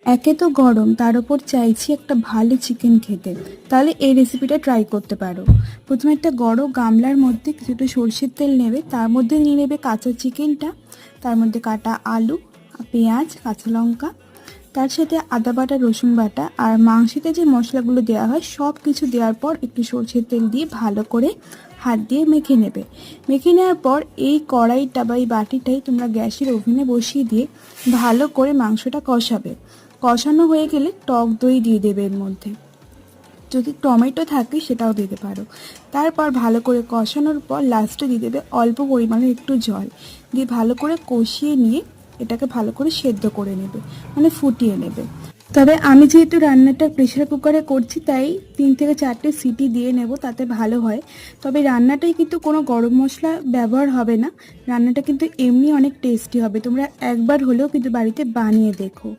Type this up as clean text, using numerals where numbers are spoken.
একে তো গরম, তার উপর চাইছি একটা ভালো চিকেন খেতে। তাহলে এই রেসিপিটা ট্রাই করতে পারো। প্রথমে একটা বড় গামলার মধ্যে কিছুটা সর্ষের তেল নেবে, তার মধ্যে নিয়ে নেবে কাঁচা চিকেনটা, তার মধ্যে কাটা আলু, পেঁয়াজ, কাঁচা লঙ্কা, তার সাথে আদা বাটা, রসুন বাটা আর মাংসতে যে মশলাগুলো দেওয়া হয় সব কিছু দেওয়ার পর একটু সর্ষের তেল দিয়ে ভালো করে হাত দিয়ে মেখে নেবে। মেখে নেওয়ার পর এই কড়াইটা বা এই বাটিটাই তোমরা গ্যাসের ওভেনে বসিয়ে দিয়ে ভালো করে মাংসটা কষাবে। কষানো হয়ে গেলে টক দই দিয়ে দেবে এর মধ্যে, যদি টমেটো থাকে সেটাও দিতে পারো। তারপর ভালো করে কষানোর পর লাস্টে দিয়ে দেবে অল্প পরিমাণে একটু জল দিয়ে ভালো করে কষিয়ে নিয়ে এটাকে ভালো করে সেদ্ধ করে নেবে, মানে ফুটিয়ে নেবে। তবে আমি যেহেতু রান্নাটা প্রেসার কুকারে করছি তাই 3 থেকে 4টে সিটি দিয়ে নেব, তাতে ভালো হয়। তবে রান্নাটাই কিন্তু কোনো গরম মশলা ব্যবহার হবে না, রান্নাটা কিন্তু এমনি অনেক টেস্টি হবে। তোমরা একবার হলেও কিন্তু বাড়িতে বানিয়ে দেখো।